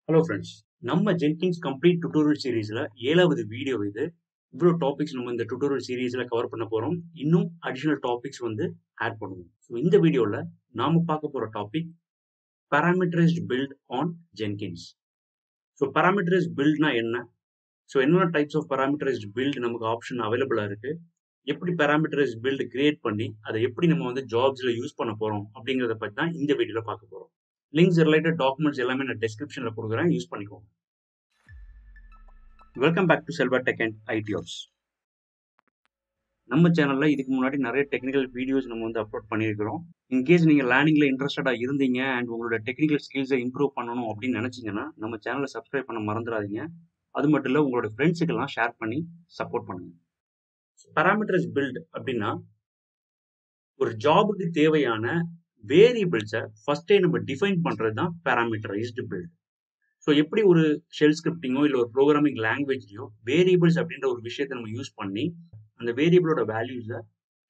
Hello friends, நம்ம Jenkins complete tutorial சீரீஸ்ல 7வது வீடியோ இது. இவ்வளோ டாபிக்ஸ் நம்ம இந்த டுட்டோரியல் சீரீஸ்ல கவர் பண்ண போறோம். இன்னும் அடிஷனல் டாபிக்ஸ் ஆட் பண்ணுவோம். ஸோ இந்த வீடியோல நாம பார்க்க போற topic parameterized build on Jenkins. So parameterized buildனா என்ன? ஸோ என்னென்ன டைப்ஸ் ஆஃப் parameterized build நமக்கு ஆப்ஷன் அவைலபிளா இருக்கு? எப்படி parameterized build கிரியேட் பண்ணி அதை எப்படி நம்ம ஜாப்ஸ்ல யூஸ் பண்ண போறோம் அப்படிங்கிறத பத்தி தான் இந்த வீடியோல பார்க்க போறோம். லிங்க்ஸ் ரிலேட்டட் டாக்குமெண்ட்ஸ் எல்லாமே நான் டிஸ்கிரிப்ஷன்ல கொடுக்குறேன், யூஸ் பண்ணிக்கோங்க. Welcome back to Selva tech and ideas. நம்ம சேனல்ல இதுக்கு முன்னாடி நிறைய டெக்னிக்கல் வீடியோஸ் நம்ம அப்லோட் பண்ணியிருக்கிறோம். இன்கேஸ் நீங்க லேர்னிங்ல இன்ட்ரெஸ்டடா இருந்தீங்க அண்ட் உங்களோட டெக்னிக்கல் ஸ்கில்ஸை இம்ப்ரூவ் பண்ணணும் அப்படின்னு நினைச்சீங்கன்னா நம்ம சேனலை சப்ஸ்கிரைப் பண்ண மறந்துடாதீங்க. அது மட்டும் இல்ல, உங்களோட ஃப்ரெண்ட்ஸுக்கெல்லாம் ஷேர் பண்ணி சப்போர்ட் பண்ணுங்க. பாராமீட்டர்ஸ் பில்ட் அப்படின்னா ஒரு ஜாபுக்கு தேவையான வேரியபிள்ஸை ஃபர்ஸ்டே நம்ம டிஃபைன் பண்றது தான் பாராமீட்டரைஸ்டு பில்ட். ஸோ எப்படி ஒரு ஷெல் ஸ்கிரிப்டிங்கோ இல்லை ஒரு ப்ரோக்ராமிங் லாங்குவேஜ்லையோ வேரியபிள்ஸ் அப்படின்ற ஒரு விஷயத்தை நம்ம யூஸ் பண்ணி அந்த வேரியபிளோட வேல்யூஸை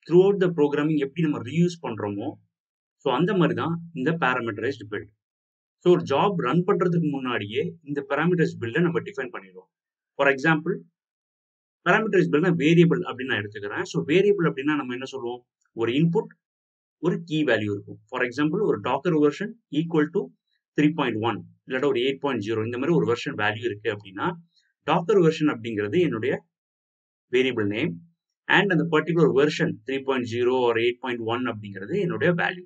த்ரூ அவுட் த ப்ரோக்ராமிங் எப்படி நம்ம ரீயூஸ் பண்ணுறோமோ, ஸோ அந்த மாதிரி தான் இந்த பாராமீட்டரைஸ்டு பில்ட். ஸோ ஒரு ஜாப் ரன் பண்ணுறதுக்கு முன்னாடியே இந்த பாராமீட்டர்ஸ் பில்டை நம்ம டிஃபைன் பண்ணிடுவோம். ஃபார் எக்ஸாம்பிள், பாராமீட்டரைஸ் பில்ட்னா வேரியபிள் அப்படின்னு நான் எடுத்துக்கிறேன். ஸோ வேரியபிள் அப்படின்னா நம்ம என்ன சொல்லுவோம்? ஒரு இன்புட், ஒரு கீ வேல்யூ இருக்கும். ஃபார் எக்ஸாம்பிள், ஒரு டாக்கர் வெர்ஷன் ஈக்குவல் டு 3.1 இல்லாட்டா ஒரு 8.0 இந்த மாதிரி ஒரு வெர்ஷன் வேல்யூ இருக்கு அப்படின்னா டாக்கர் வெர்ஷன் அப்படிங்கிறது என்னுடைய வேரியபிள் நேம் அண்ட் அந்த பர்டிகுலர் வெர்ஷன் 3.0 ஒரு 8.1 அப்படிங்கிறது என்னுடைய வேல்யூ.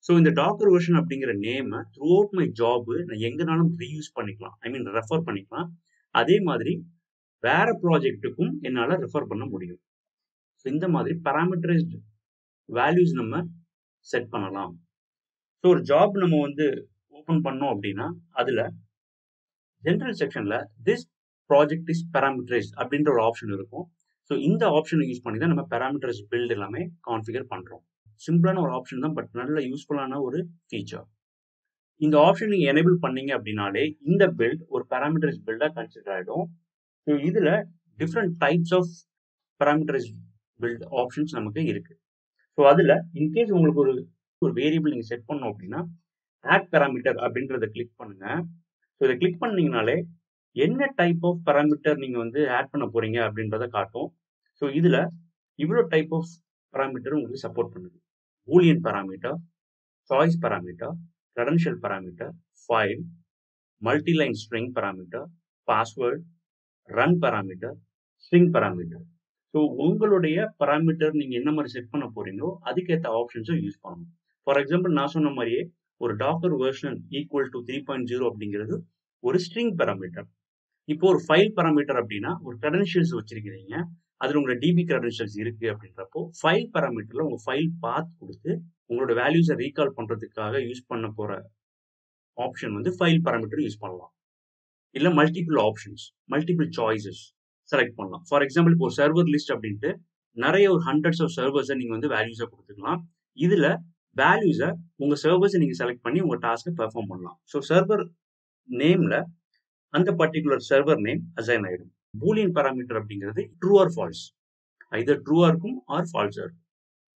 ஸோ இந்த டாக்கர் வெர்ஷன் அப்படிங்கிற நேமை த்ரூ அவுட் மை ஜாப் நான் எங்கனாலும் ரீயூஸ் பண்ணிக்கலாம், ஐ மீன் ரெஃபர் பண்ணிக்கலாம். அதே மாதிரி வேற ப்ராஜெக்ட்டுக்கும் என்னால் ரெஃபர் பண்ண முடியும். ஸோ இந்த மாதிரி பாராமீட்டரைஸ்டு வேல்யூஸ் நம்ம செட் பண்ணலாம். ஸோ ஒரு ஜாப் நம்ம ஓப்பன் பண்ணோம் அப்படின்னா அதுல ஜென்ரல் செக்ஷன்ல திஸ் ப்ராஜெக்ட் இஸ் பாராமீட்டரைஸ்ட் அப்படின்ற ஒரு ஆப்ஷன் இருக்கும். ஸோ இந்த ஆப்ஷனை யூஸ் பண்ணி தான் நம்ம பாராமீட்டரைஸ் பில்ட் எல்லாமே கான்ஃபிகர் பண்றோம். சிம்பிளான ஒரு ஆப்ஷன் தான், பட் நல்ல யூஸ்ஃபுல்லான ஒரு ஃபீச்சர். இந்த ஆப்ஷன் நீங்க எனேபிள் பண்ணீங்க அப்படின்னாலே இந்த பில்ட் ஒரு பாராமீட்டரைஸ் பில்டா கன்சிடர் ஆயிடும். ஸோ இதுல different types of parameterize build options நமக்கு இருக்கு. ஸோ அதுல இன்கேஸ் உங்களுக்கு ஒரு வேரியபிள் நீங்க செட் பண்ணோம் அப்படின்னா ஆட் பாராமீட்டர் அப்படின்றத கிளிக் பண்ணுங்க. ஸோ இதை கிளிக் பண்ணீங்கனாலே என்ன டைப் ஆஃப் பாராமீட்டர் நீங்க ஆட் பண்ண போறீங்க அப்படின்றத காட்டும். ஸோ இதுல இவ்வளோ டைப் ஆஃப் பாராமீட்டர் உங்களுக்கு சப்போர்ட் பண்ணுது. Boolean parameter, choice parameter, credential parameter, file, multiline string parameter, password, run parameter, string parameter. So உங்களுடைய பாராமீட்டர் நீங்க என்ன மாதிரி செட் பண்ண போறீங்களோ அதுக்கேற்ற ஆப்ஷன்ஸும் யூஸ் பண்ணணும். ஃபார் எக்ஸாம்பிள், நான் சொன்ன மாதிரியே ஒரு டாக்கர் வெர்ஷன் ஈக்குவல் டு 3.0 அப்படிங்கிறது ஒரு ஸ்ட்ரிங் பாராமீட்டர். இப்போ ஒரு ஃபைல் பாராமீட்டர் அப்படின்னா ஒரு கிரெடென்ஷியல்ஸ் வச்சிருக்கிறீங்க, அதுல உங்களோட டிபி கிரெடென்ஷியல்ஸ் இருக்கு அப்படின்றப்போ ஃபைல் பாராமீட்டர்ல உங்க ஃபைல் பாத் கொடுத்து உங்களோட வேல்யூஸை ரீகால் பண்றதுக்காக யூஸ் பண்ண போற ஆப்ஷன் ஃபைல் பாராமீட்டர் யூஸ் பண்ணலாம். இல்ல multiple options, multiple choices select பண்ணலாம். ஃபார் எக்ஸாம்பிள், இப்போ சர்வர் லிஸ்ட் அப்படின்ட்டு நிறைய ஒரு ஹண்ட்ரட்ஸ் ஆஃப் சர்வர்ஸை நீங்க வேல்யூஸை கொடுத்துக்கலாம். இதுல வேல்யூஸை உங்க சர்வர்ஸை நீங்க செலக்ட் பண்ணி உங்க டாஸ்க்கை பெர்ஃபார்ம் பண்ணலாம். ஸோ சர்வர் நேம்ல அந்த பர்டிகுலர் சர்வர் நேம் அசைன் ஆயிடும். பூலியன் பாராமீட்டர் அப்படிங்கிறது ட்ரூ ஆர் ஃபால்ஸ், either ட்ரூவா இருக்கும் ஆர் ஃபால்ஸா இருக்கும்.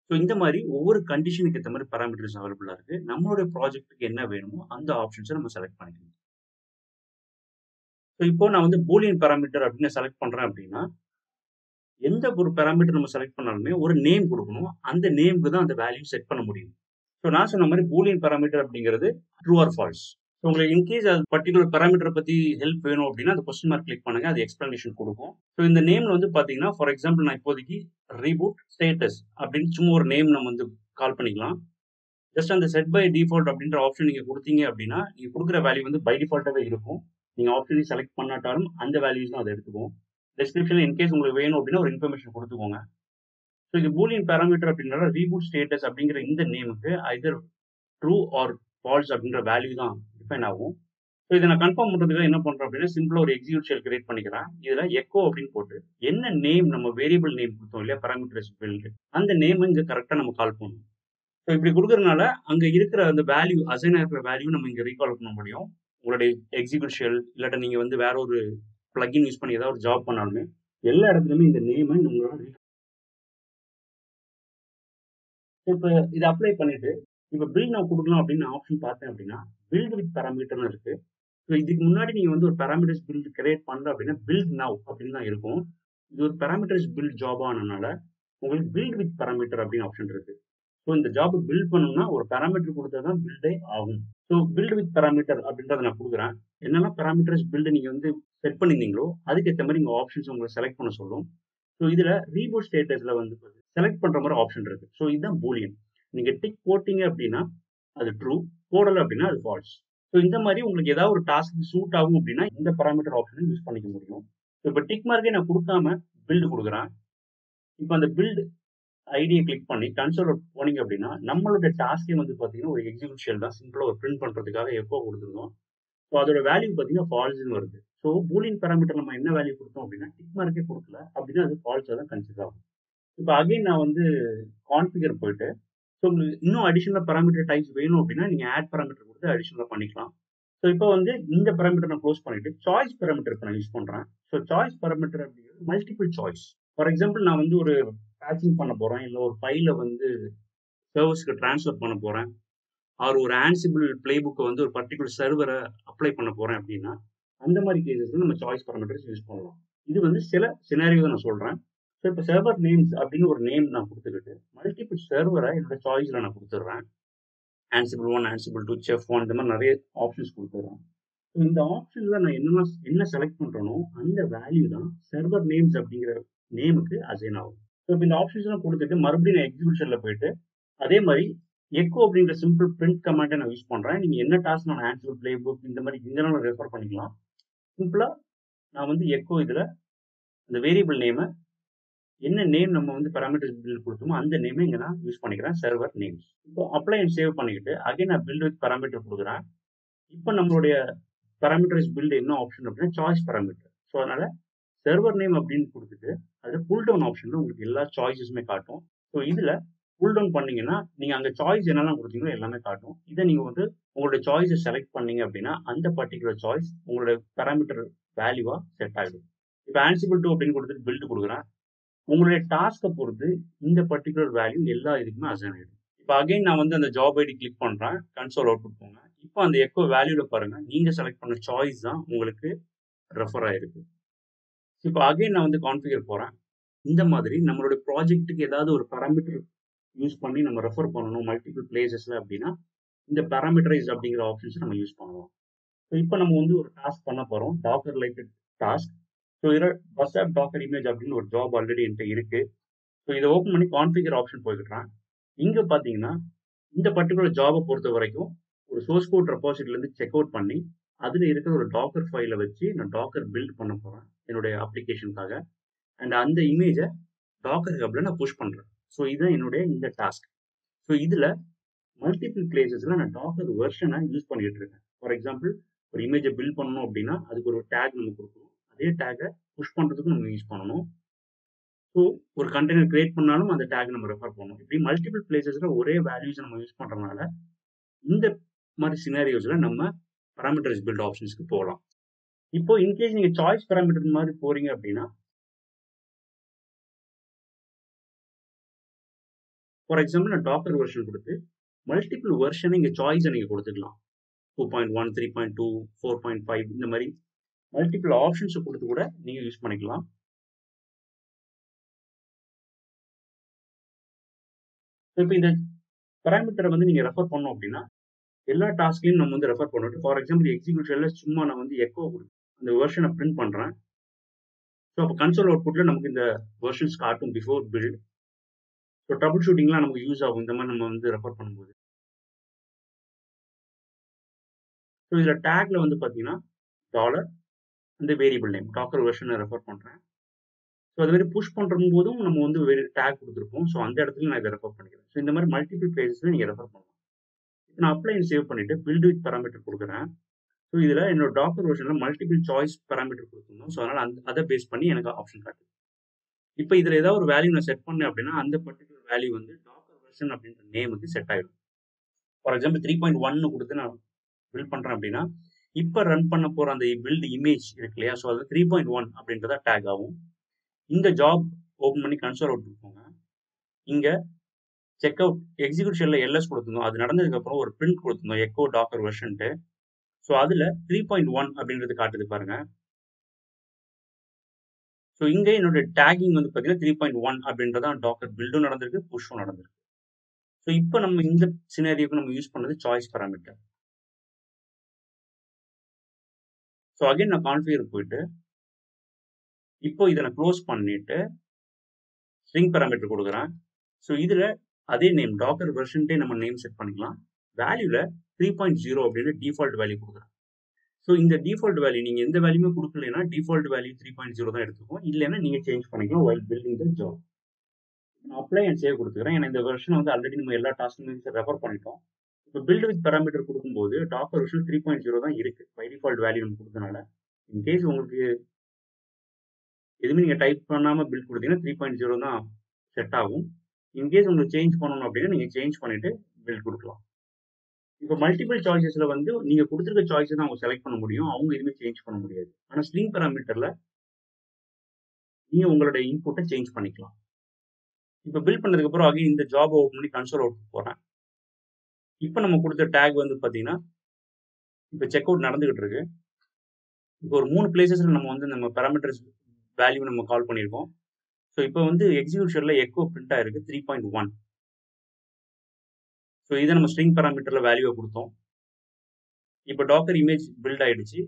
ஸோ இந்த மாதிரி ஒவ்வொரு கண்டிஷனுக்கு ஏற்ற மாதிரி பாராமீட்டர்ஸ் அவைலபிளா இருக்கு. நம்மளுடைய ப்ராஜெக்ட்டுக்கு என்ன வேணுமோ அந்த ஆப்ஷன்ஸை நம்ம செலக்ட் பண்ணிக்கணும். ஸோ இப்போ நான் பூலியன் பாராமீட்டர் அப்படின்னு செலக்ட் பண்றேன் அப்படின்னா எந்த ஒரு பாராமீட்டர் நம்ம செலக்ட் பண்ணாலுமே ஒரு நேம் கொடுக்கணும். அந்த நேமுக்கு தான் அந்த வேல்யூ செட் பண்ண முடியும். ஸோ நான் சொன்ன மாதிரி பூலியன் பாராமீட்டர் அப்படிங்கிறது ட்ரூ ஆர் ஃபால்ஸ். ஸோ உங்களுக்கு இன்கேஸ் அது பர்டிகுலர் பாராமீட்டரை பத்தி ஹெல்ப் வேணும் அப்படின்னா அந்த கொஸ்டின் மார்க் கிளிக் பண்ணுங்க, அது எக்ஸ்பிளனேஷன் கொடுக்கும். ஸோ இந்த நேம்ல பாத்தீங்கன்னா, ஃபார் எக்ஸாம்பிள், நான் இப்போதைக்கு ரீபூட் ஸ்டேட்டஸ் அப்படின்னு சும்மா ஒரு நேம் நம்ம கால் பண்ணிக்கலாம். ஜஸ்ட் அந்த செட் பை டிஃபால்ட் அப்படின்ற ஆப்ஷன் நீங்க கொடுத்தீங்க அப்படின்னா நீங்க கொடுக்குற வேல்யூ பை டிஃபால்ட்டாவே இருக்கும். நீங்க ஆப்ஷனை செலக்ட் பண்ணாட்டாலும் அந்த வேல்யூஸ் தான் அதை எடுத்துக்கும். டிஸ்கிரிப்ஷன்ல இன்கேஸ் உங்களுக்கு வேணும் அப்படின்னா ஒரு இன்ஃபர்மேஷன் கொடுத்துக்கோங்க. ஸோ இது பூலியன் பாராமீட்டர் அப்படின்ற ரீபூட் ஸ்டேட்டஸ் அப்படிங்கிற இந்த நேமுக்கு ஐதர் ட்ரூ ஆர் ஃபால்ஸ் அப்படின்ற வேல்யூ தான் டிஃபைன் ஆகும். ஸோ இதை நான் கன்ஃபார்ம் பண்றதுக்கு என்ன பண்றேன் அப்படின்னா சிம்பிளா ஒரு எக்ஸிக்யூட் ஷெல் கிரியேட் பண்ணிக்கிறேன். இதுல எக்கோ அப்படின்னு போட்டு என்ன நேம் நம்ம வேரியபிள் நேம் கொடுத்தோம் இல்லையா பாராமீட்டர்ஸ் பில்ட், அந்த நேம் இங்க கரெக்டா நம்ம கால் பண்ணணும். ஸோ இப்படி கொடுக்கறதுனால அங்க இருக்கிற அந்த வேல்யூ அசைன் இருக்கிற வேல்யூ நம்ம இங்க ரீகால் பண்ண முடியும். உங்களுடைய எக்ஸிக்யூட் ஷெல் இல்லாட்ட நீங்க வேற ஒரு பிளக்இன் யூஸ் பண்ணி ஏதாவது ஒரு ஜாப் பண்ணாலுமே எல்லா இடத்துலயுமே இந்த நேமை உங்களோட இப்போ இதை அப்ளை பண்ணிட்டு இப்போ பில்ட் நான் கொடுக்கலாம் அப்படின்னு ஆப்ஷன் பார்த்தேன் அப்படின்னா பில்ட் வித் பாராமீட்டர்னு இருக்கு. ஸோ இதுக்கு முன்னாடி நீங்க வந்து ஒரு பாராமீட்டர்ஸ் பில்ட் கிரியேட் பண்ணல அப்படின்னா பில்ட் நவ் அப்படின்னு தான் இருக்கும். இது ஒரு பாராமீட்டர்ஸ் பில்ட் ஜாப் ஆனனால உங்களுக்கு பில்ட் வித் பாராமீட்டர் அப்படின்னு ஆப்ஷன் இருக்கு. ஸோ இந்த ஜாப் பில்ட் பண்ணணும்னா ஒரு பாராமீட்டர் கொடுத்தா தான் பில்டே ஆகும். ஸோ பில்ட் வித் பாராமீட்டர் அப்படின்றத நான் கொடுக்குறேன். என்னெல்லாம் பாராமீட்டர்ஸ் பில்டு நீங்க வந்து செட் பண்ணியிருந்தீங்களோ அதுக்கேற்ற மாதிரி உங்க ஆப்ஷன்ஸ் உங்களை செலக்ட் பண்ண சொல்லும். ஸோ இதுல ரீபூட் ஸ்டேட்டஸ்ல வந்து செலக்ட் பண்ற மாதிரி ஆப்ஷன் இருக்கு. ஸோ இதுதான் பூலியன். நீங்க டிக் போட்டீங்க அப்படின்னா அது ட்ரூ, போடல அப்படின்னா அது ஃபால்ஸ். ஸோ இந்த மாதிரி உங்களுக்கு ஏதாவது ஒரு டாஸ்க் சூட் ஆகும் அப்படின்னா இந்த பாராமீட்டர் ஆப்ஷனை யூஸ் பண்ணிக்க முடியும். இப்போ டிக் மார்க்கே நான் கொடுக்காம பில்டு கொடுக்குறேன். இப்போ அந்த பில்டு ஐடியை கிளிக் பண்ணி கன்சோல் போனீங்க அப்படின்னா நம்மளோட டாஸ்கே வந்து பார்த்தீங்கன்னா ஒரு எக்ஸிக்யூட் ஷெல் தான். சிம்பிளாக ஒரு பிரிண்ட் பண்ணுறதுக்காக எப்போ கொடுத்துருந்தோம். ஸோ அதோட வேல்யூ பார்த்தீங்கன்னா ஃபால்ஸ்னு வருது. ஸோ பூலியன் பாராமீட்டர் நம்ம என்ன வேல்யூ கொடுத்தோம் அப்படின்னா டிக் மார்க்கே கொடுக்கல அப்படின்னா அது ஃபால்ஸாக தான் கன்சிடர் ஆகும். இப்போ அகைன் நான் வந்து கான்ஃபிகர் போயிட்டு ஸோ உங்களுக்கு இன்னும் அடிஷனல் பாராமீட்டர் டைப்ஸ் வேணும் அப்படின்னா நீங்கள் ஆட் பாராமீட்டர் கொடுத்து அடிஷனலாக பண்ணிக்கலாம். ஸோ இப்போ வந்து இந்த பாராமீட்டர் நான் க்ளோஸ் பண்ணிட்டு சாய்ஸ் பாராமீட்டர் இப்போ நான் யூஸ் பண்ணுறேன். ஸோ சாய்ஸ் பாராமீட்டர் அப்படிங்கிறது மல்டிபிள் சாய்ஸ். ஃபார் எக்ஸாம்பிள் நான் வந்து ஒரு பேட்சிங் பண்ண போகிறேன், இல்லை ஒரு ஃபைலை வந்து சர்வர்ஸ்க்கு ட்ரான்ஸ்ஃபர் பண்ண போகிறேன், ஆர் ஒரு ஆன்சிபிள் பிளே புக்கை வந்து ஒரு பர்டிகுலர் சர்வரை அப்ளை பண்ண போகிறேன் அப்படின்னா அந்த மாதிரி கேசஸ்ல நம்ம சாய்ஸ் பாராமீட்டர்ஸ் யூஸ் பண்ணலாம். இது வந்து சில சினாரியோ தான் நான் சொல்கிறேன். ஸோ இப்போ சர்வர் நேம்ஸ் அப்படின்னு ஒரு நேம் நான் கொடுத்துக்கிட்டு மல்டிபிள் சர்வரை என்னோட சாய்ஸில் நான் கொடுத்துட்றேன். ஆன்சிபிள் 1, ஆன்சிபிள் 2, செஃப் 1 இந்த மாதிரி நிறைய ஆப்ஷன்ஸ் கொடுத்துட்றேன். ஸோ இந்த ஆப்ஷனில் நான் என்ன செலக்ட் பண்ணுறேனோ அந்த வேல்யூ தான் சர்வர் நேம்ஸ் அப்படிங்கிற நேமுக்கு அசைன் ஆகும். ஸோ இப்போ இந்த ஆப்ஷன்ஸ்லாம் கொடுத்துட்டு மறுபடியும் நான் எக்ஸிக்யூஷனில் போயிட்டு அதே மாதிரி எக்கோ அப்படிங்கிற சிம்பிள் பிரிண்ட் கமாண்டை நான் யூஸ் பண்ணுறேன். நீங்கள் என்ன டாஸ்க் நான் ஆன்சிபிள் பிளே புக் இந்த மாதிரி இதெல்லாம் ரெஃபர் பண்ணிக்கலாம். சிம்பிளாக நான் வந்து எக்கோ இதில் இந்த வேரியபிள் நேமை என்ன நேம் நம்ம வந்து பாராமீட்டர்ஸ் பில்ட் கொடுத்தோமோ அந்த நேமை இங்கே நான் யூஸ் பண்ணிக்கிறேன், சர்வர் நேம்ஸ். இப்போ அப்ளை அண்ட் சேவ் பண்ணிக்கிட்டு அகைன் நான் பில்ட் வித் பாராமீட்டர் கொடுக்குறேன். இப்போ நம்மளுடைய பாராமீட்டர்ஸ் பில்ட் என்ன ஆப்ஷன் அப்படின்னா சாய்ஸ் பாராமீட்டர். ஸோ அதனால சர்வர் நேம் அப்படின்னு கொடுத்துட்டு அதில் புல் டவுன் ஆப்ஷனில் உங்களுக்கு எல்லா சாய்ஸஸுமே காட்டும். ஸோ இதில் புல் டவுன் பண்ணீங்கன்னா நீங்கள் அங்கே சாய்ஸ் என்னெல்லாம் கொடுத்தீங்களோ எல்லாமே காட்டும். இதை நீங்கள் வந்து உங்களுடைய சாய்ஸை செலக்ட் பண்ணீங்க அப்படின்னா அந்த பர்டிகுலர் சாய்ஸ் உங்களோட பாராமீட்டர் வேல்யூவாக செட் ஆகிடும். இப்போ ஆன்சிபிள் 2 அப்படின்னு கொடுத்துட்டு பில்ட் கொடுக்குறேன். உங்களுடைய டாஸ்க்கை பொறுத்து இந்த பர்டிகுலர் வேல்யூ எல்லா இதுக்குமே அசைன் ஆகிடும். இப்போ அகைன் நான் வந்து அந்த ஜாப் ஐடி கிளிக் பண்ணுறேன், கன்சோல் அவுட்புட் போங்க. இப்போ அந்த எக்கோ வேல்யூவில் பாருங்கள் நீங்கள் செலக்ட் பண்ண சாய்ஸ் தான் உங்களுக்கு ரெஃபர் ஆகிருக்கு. இப்போ அகைன் நான் வந்து கான்ஃபிகர் போகிறேன். இந்த மாதிரி நம்மளுடைய ப்ராஜெக்ட்டுக்கு ஏதாவது ஒரு பாராமீட்டர் யூஸ் பண்ணி நம்ம ரெஃபர் பண்ணணும் மல்டிபிள் பிளேசஸில் அப்படின்னா இந்த பாராமீட்டரைஸ் அப்படிங்கிற ஆப்ஷன்ஸ் நம்ம யூஸ் பண்ணலாம். ஸோ இப்போ நம்ம வந்து ஒரு டாஸ்க் பண்ண போகிறோம், டாக்கர் ரிலேட்டட் டாஸ்க். ஸோ இதில் பஸ் ஆப் டாக்கர் இமேஜ் அப்படின்னு ஒரு ஜாப் ஆல்ரெடி என்கிட்ட இருக்கு. ஸோ இதை ஓப்பன் பண்ணி கான்ஃபிகர் ஆப்ஷன் போய்கிட்டுறேன். இங்கே பார்த்தீங்கன்னா இந்த பர்டிகுலர் ஜாபை பொறுத்த வரைக்கும் ஒரு சோர்ஸ் கோட் ரெபாசிட்டரிலேருந்து செக் அவுட் பண்ணி அதில் இருக்கிற ஒரு டாக்கர் ஃபைலை வச்சு நான் டாக்கர் பில்ட் பண்ண போகிறேன் என்னுடைய அப்ளிகேஷனுக்காக. அண்ட் அந்த இமேஜை டாக்கர் ஹப்பில் நான் புஷ் பண்ணுறேன். ஸோ இதுதான் என்னுடைய இந்த டாஸ்க். ஸோ இதில் மல்டிபிள் பிளேசஸில் நான் டாக்கர் வெர்ஷனை யூஸ் பண்ணிட்டு இருக்கேன். ஃபார் எக்ஸாம்பிள் ஒரு இமேஜை பில்ட் பண்ணணும் அப்படின்னா அதுக்கு ஒரு டேக் நம்ம கொடுக்கணும். அதே டேக்கை புஷ் பண்ணுறதுக்கும் நம்ம யூஸ் பண்ணணும். ஸோ ஒரு கண்டெய்னர் கிரியேட் பண்ணாலும் அந்த டேக் நம்ம ரெஃபர் பண்ணணும். இப்படி மல்டிபிள் பிளேசஸில் ஒரே வேல்யூஸ் நம்ம யூஸ் பண்ணுறதுனால இந்த மாதிரி சினாரியோஸில் நம்ம பாராமீட்டர்ஸ் பில்ட் ஆப்ஷன்ஸ்க்கு போகலாம். இப்போ இன்கேஸ் நீங்கள் சாய்ஸ் பாராமீட்டர் மாதிரி போறீங்க அப்படின்னா ஃபார் எக்ஸாம்பிள் நான் டாக்கர் வெர்ஷன் கொடுத்து மல்டிபிள் வெர்ஷனை இங்கே சாய்ஸை நீங்கள் கொடுத்துக்கலாம். 2.1, 3.2, 4.5 இந்த மாதிரி மல்டிபிள் ஆப்ஷன்ஸை கொடுத்து கூட நீங்கள் யூஸ் பண்ணிக்கலாம். இப்போ இந்த பாராமீட்டரை வந்து நீங்கள் ரெஃபர் பண்ணோம் அப்படின்னா எல்லா டாஸ்க்லையும் நம்ம வந்து ரெஃபர் பண்ணிட்டு ஃபார் எக்ஸாம்பிள் எக்ஸிக்யூஷனில் சும்மா நான் வந்து எக்கோ கொடுத்து அந்த வெர்ஷனை பிரிண்ட் பண்ணுறேன். ஸோ அப்போ கன்சோல் அவுட்புட்டில் நமக்கு இந்த வெர்ஷன்ஸ் காட்டும் பிஃபோர் பில்ட். ஸோ ட்ரபிள் ஷூட்டிங்லாம் நமக்கு யூஸ் ஆகும் இந்த மாதிரி நம்ம வந்து ரெஃபர் பண்ணும்போது. ஸோ இதில் டேக்ல வந்து பார்த்தீங்கன்னா டாலர் அந்த வேரியபிள் நேம் டாக்கர் வெர்ஷனை ரெஃபர் பண்ணுறேன். ஸோ அது மாதிரி புஷ் பண்ணுற போதும் நம்ம வந்து வேறு டேக் கொடுத்துருப்போம். ஸோ அந்த இடத்துல நான் இதை ரெஃபர் பண்ணிக்கிறேன். ஸோ இந்த மாதிரி மல்டிபிள் பிளேசஸில் நீங்கள் ரெஃபர் பண்ணலாம். இப்போ நான் அப்ளை சேவ் பண்ணிவிட்டு பில்ட் வித் பாராமீட்டர் கொடுக்குறேன். ஸோ இதில் என்னோட டாக்கர் வெர்ஷனில் மல்டிபிள் சாய்ஸ் பாராமீட்டர் கொடுத்துருந்தோம். ஸோ அதனால் அதை பேஸ் பண்ணி எனக்கு ஆப்ஷன் காட்டுது. இப்போ இதில் ஏதாவது ஒரு வேல்யூ நான் செட் பண்ணேன் அப்படின்னா அந்த பர்டிகுலர் வேல்யூ வந்து டாக்கர் வெர்ஷன் அப்படின்ற நேமுக்கு செட் ஆகிடும். ஃபார் எக்ஸாம்பிள் 3.1 கொடுத்து நான் பில்ட் பண்ணுறேன் அப்படின்னா இப்போ ரன் பண்ண போகிற அந்த பில்ட் இமேஜ் இருக்கு இல்லையா, ஸோ அது 3.1 அப்படின்றத டேக் ஆகும். இந்த ஜாப் ஓப்பன் பண்ணி கன்சோல் அவுட் கொடுப்போங்க. இங்கே செக் அவுட் எக்ஸிக்யூட் ஷெல்ல எல்எஸ் கொடுத்துருந்தோம். அது நடந்ததுக்கப்புறம் ஒரு பிரிண்ட் கொடுத்துருந்தோம் எக்கோ டாக்கர் வெர்ஷன்ட்டு. ஸோ அதில் 3.1 அப்படின்றது காட்டுது பாருங்க. ஸோ இங்கே என்னோட டேகிங் வந்து பார்த்தீங்கன்னா 3.1 அப்படின்றதான் டாக்கர் பில்டும் நடந்திருக்கு, புஷ்ஷும் நடந்திருக்கு. ஸோ இப்போ நம்ம இந்த சினாரியோக்கு நம்ம யூஸ் பண்ணது சாய்ஸ் பேராமீட்டர். ஸோ அகைன் நான் கான்ஃபிகர் போயிட்டு இப்போ இதை நான் க்ளோஸ் பண்ணிட்டு ஸ்ட்ரிங் பேராமீட்டர் கொடுக்குறேன். ஸோ இதில் அதே நேம் டாக்கர் வெர்ஷன்ட்டே நம்ம நேம் செட் பண்ணிக்கலாம். வேல்யூவில் 3.0 அப்படின்னு டிஃபால்ட் வேல்யூ கொடுக்குறேன். ஸோ இந்த டிஃபால்ட் வேல்யூ நீங்கள் எந்த வேல்யூமே கொடுக்கலன்னா டிஃபால்ட் வேல்யூ 3.0 தான் எடுத்துக்கும். இல்லைன்னா நீங்கள் சேஞ்ச் பண்ணிக்கலாம் while building the job. நான் அப்ளை அண்ட் சேவ் கொடுத்துக்கிறேன். ஏன்னா இந்த வெர்ஷன் வந்து ஆல்ரெடி நம்ம எல்லா டாஸ்க்குமே ரெஃபர் பண்ணிட்டோம். இப்போ பில்ட் வித் பேராமீட்டர் கொடுக்கும்போது டாக்கர் வெர்ஷன் 3.0 தான் இருக்கு பை டிஃபால்ட் வேல்யூ நம்ம கொடுத்தனால. இன்கேஸ் உங்களுக்கு எதுவுமே நீங்கள் டைப் பண்ணாமல் பில்ட் கொடுத்தீங்கன்னா 3.0 தான் செட் ஆகும். இன்கேஸ் உங்களுக்கு சேஞ்ச் பண்ணணும் அப்படின்னா நீங்கள் சேஞ்ச் பண்ணிட்டு பில்ட் கொடுக்கலாம். இப்போ மல்டிபிள் சாய்ஸஸில் வந்து நீங்கள் கொடுத்துருக்க சாய்ஸை தான் அவங்க செலக்ட் பண்ண முடியும். அவங்க எதுவுமே சேஞ்ச் பண்ண முடியாது. ஆனால் ஸ்ட்ரிங் பேராமீட்டரில் நீங்கள் உங்களோட இன்புட்டை சேஞ்ச் பண்ணிக்கலாம். இப்போ பில்ட் பண்ணதுக்கப்புறம் அகைன் இந்த ஜாப் ஓப்பன் பண்ணி கன்சோல் அவுட் போகிறேன். இப்போ நம்ம கொடுத்த டேக் வந்து பார்த்தீங்கன்னா இப்போ செக் அவுட் நடந்துகிட்டு இருக்கு. இப்போ ஒரு 3 பிளேசஸில் நம்ம வந்து நம்ம பேராமீட்டர்ஸ் வேல்யூ நம்ம கால் பண்ணியிருக்கோம். ஸோ இப்போ வந்து எக்ஸிக்யூஷனில் எக்கோ பிரிண்ட் ஆயிருக்கு 3.1. ஸோ இதை நம்ம ஸ்ட்ரிங் பேராமீட்டரில் வேல்யூவை கொடுத்தோம். இப்போ டாக்கர் இமேஜ் பில்ட் ஆயிடுச்சு.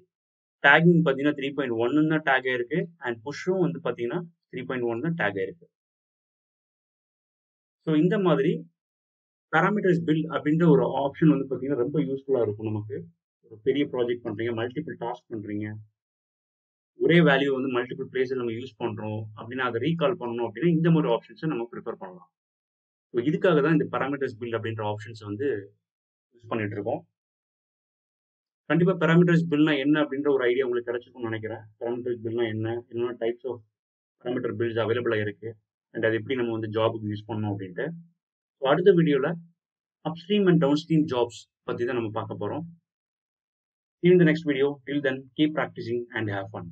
டேகிங் பார்த்தீங்கன்னா 3.1 தான் டேக் ஆயிருக்கு அண்ட் புஷ்ஷும் வந்து பார்த்தீங்கன்னா 3.1 தான் டேக் ஆயிருக்கு. ஸோ இந்த மாதிரி பேராமீட்டர்ஸ் பில்ட் அப்படின்ற ஒரு ஆப்ஷன் வந்து பார்த்தீங்கன்னா ரொம்ப யூஸ்ஃபுல்லாக இருக்கும் நமக்கு. ஒரு பெரிய ப்ராஜெக்ட் பண்ணுறீங்க, மல்டிபிள் டாஸ்க் பண்ணுறீங்க, ஒரே வேல்யூ வந்து மல்டிபிள் பிளேஸில் நம்ம யூஸ் பண்ணுறோம் அப்படின்னா அதை ரீகால் பண்ணணும் அப்படின்னா இந்த மாதிரி ஆப்ஷன்ஸை நம்ம ப்ரிஃபர் பண்ணலாம். ஸோ இதுக்காக தான் இந்த பேராமீட்டர்ஸ் பில்ட் அப்படின்ற ஆப்ஷன்ஸ் வந்து யூஸ் பண்ணிட்டு இருக்கோம். கண்டிப்பாக பேராமீட்டர்ஸ் பில்ட்னா என்ன அப்படின்ற ஒரு ஐடியா உங்களுக்கு கிடைச்சிருக்கும்னு நினைக்கிறேன். பேராமீட்டர்ஸ் பில்ட்னா என்ன டைப்ஸ் ஆஃப் பேராமீட்டர் பில்ட்ஸ் அவைலபிளாக இருக்குது அண்ட் அது எப்படி நம்ம வந்து ஜாபுக்கு யூஸ் பண்ணணும் அப்படின்ட்டு. ஸோ அடுத்த வீடியோவில் upstream and downstream jobs பற்றி தான் நம்ம பார்க்க போகிறோம். See you in the next video. Till then, keep practicing and have fun.